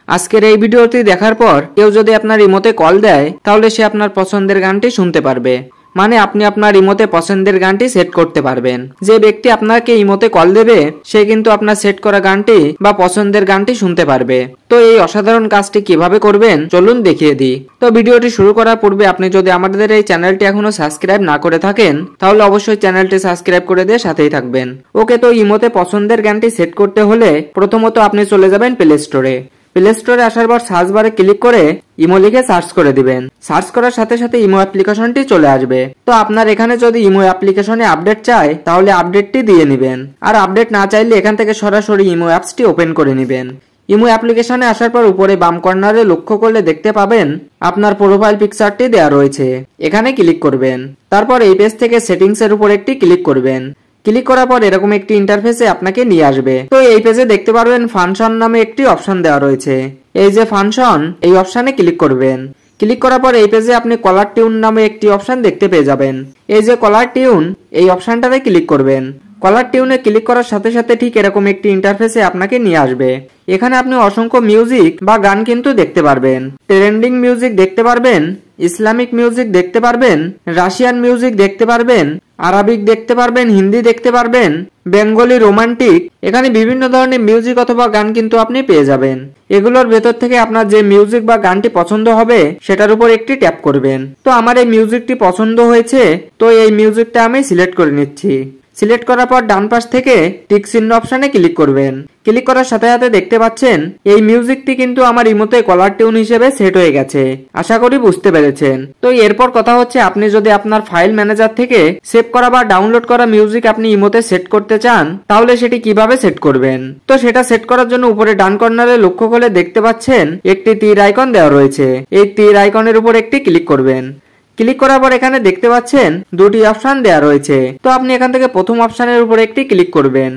আজকের এই ভিডিওটি দেখার পর কেউ যদি আপনার ইমোতে কল দেয় তাহলে সে আপনার পছন্দের গানটি শুনতে পারবে। মানে আপনি আপনার ইমোতে পছন্দের গানটি সেট করতে পারবেন। যে ব্যক্তি আপনাকে ইমোতে কল দেবে সে কিন্তু আপনার সেট করা গানটি বা পছন্দের গানটি শুনতে পারবে। তো এই অসাধারণ কাজটি কিভাবে করবেন চলুন দেখিয়ে দিই। তো ভিডিওটি শুরু করার পূর্বে আপনি যদি আমাদের এই চ্যানেলটি এখনো সাবস্ক্রাইব না করে থাকেন তাহলে অবশ্যই চ্যানেলটি সাবস্ক্রাইব করে দিয়ে সাথেই থাকবেন। ওকে, তো ইমোতে পছন্দের গানটি সেট করতে হলে প্রথমত আপনি চলে যাবেন প্লে স্টোরে। প্লে স্টোরে আসার পর সার্চ বারে ক্লিক করে ইমো লিখে সার্চ করে দিবেন। সার্চ করার সাথে সাথে ইমো অ্যাপ্লিকেশনটি চলে আসবে। তো আপনার এখানে যদি ইমো অ্যাপ্লিকেশনে আপডেট চায় তাহলে আপডেটটি দিয়ে নেবেন, আর আপডেট না চাইলে এখান থেকে সরাসরি ইমো অ্যাপসটি ওপেন করে নেবেন। ইমো অ্যাপ্লিকেশনে আসার পর উপরে বাম কর্নারে লক্ষ্য করলে দেখতে পাবেন আপনার প্রোফাইল পিকচারটি দেওয়া রয়েছে। এখানে ক্লিক করবেন। তারপর এই পেজ থেকে সেটিংস এর উপর একটি ক্লিক করবেন। ক্লিক করার পর এরকম একটি ইন্টারফেসে আপনাকে নিয়ে আসবে। তো এই পেজে দেখতে পারবেন ফাংশন নামে একটি অপশন দেওয়া রয়েছে। এই যে ফাংশন, এই অপশনে ক্লিক করবেন। ক্লিক করার পর এই পেজে আপনি কলার টিউন নামে একটি অপশন দেখতে পেয়ে যাবেন। এই যে কলার টিউন, এই অপশনটাতে ক্লিক করবেন। কলার টিউনে ক্লিক করার সাথে সাথে ঠিক এরকম একটি ইন্টারফেসে আপনাকে নিয়ে আসবে। এখানে আপনি অসংখ্য মিউজিক বা গান কিন্তু দেখতে পারবেন। ট্রেন্ডিং মিউজিক দেখতে পারবেন, ইসলামিক মিউজিক দেখতে পারবেন, রাশিয়ান মিউজিক দেখতে পারবেন, আরবিক দেখতে পারবেন, হিন্দি দেখতে পারবেন, বেঙ্গলি, রোমান্টিক। এখানে বিভিন্ন ধরনের মিউজিক অথবা গান কিন্তু আপনি পেয়ে যাবেন। এগুলোর ভেতর থেকে আপনার যে মিউজিক বা গানটি পছন্দ হবে সেটার উপর একটি ট্যাপ করবেন। তো আমার এই মিউজিকটি পছন্দ হয়েছে, তো এই মিউজিকটা আমি সিলেক্ট করে নিচ্ছি। সিলেক্ট করার পর ডান পাশ থেকে টিক চিহ্ন অপশনে ক্লিক করবেন। ক্লিক করার সাথে সাথে দেখতে পাচ্ছেন এই মিউজিকটি কিন্তু আমার ইমোতে কলার টিউন হিসেবে সেট হয়ে গেছে। আশা করি বুঝতে পেরেছেন। তো এরপর কথা হচ্ছে, আপনি যদি আপনার ফাইল ম্যানেজার থেকে সেভ করা বা ডাউনলোড করা মিউজিক আপনি ইমোতে সেট করতে চান তাহলে সেটি কিভাবে সেট করবেন। তো সেটা সেট করার জন্য উপরে ডান কর্নারে লক্ষ্য করলে দেখতে পাচ্ছেন একটি তীর আইকন দেওয়া রয়েছে। এই তীর আইকনের উপর একটি ক্লিক করবেন। ক্লিক করার পর এখানে দেখতে পাচ্ছেন দুটি অপশন দেওয়া রয়েছে। তো আপনি এখান থেকে প্রথম অপশনের উপর একটি ক্লিক করবেন,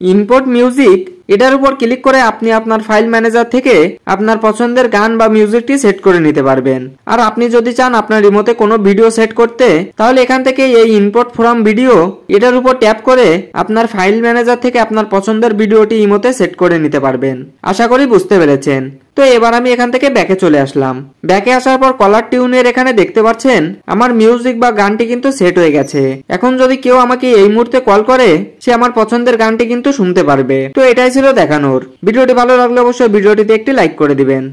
ইম্পোর্ট মিউজিক। এটার উপর ক্লিক করে আপনি আপনার ফাইল ম্যানেজার থেকে আপনার পছন্দের গান বা মিউজিকটি সেট করে নিতে পারবেন। আর আপনি যদি চান আপনার রিমোতে কোনো ভিডিও সেট করতে তাহলে এখান থেকে এই ইম্পোর্ট ফ্রম ভিডিও এটার উপর ট্যাপ করে আপনার ফাইল ম্যানেজার থেকে আপনার পছন্দের ভিডিওটি ইমোতে সেট করে নিতে পারবেন। আশা করি বুঝতে পেরেছেন। তো এবার আমি এখান থেকে ব্যাকে চলে আসলাম। ব্যাকে আসার পর কলার টিউনের এখানে দেখতে পাচ্ছেন আমার মিউজিক বা গানটি কিন্তু সেট হয়ে গেছে। এখন যদি কেউ আমাকে এই মুহূর্তে কল করে সে আমার পছন্দের গানটি কিন্তু শুনতে পারবে। তো এটাই ছিল দেখানোর। ভিডিওটি ভালো লাগলে অবশ্যই ভিডিওটিতে একটি লাইক করে দিবেন।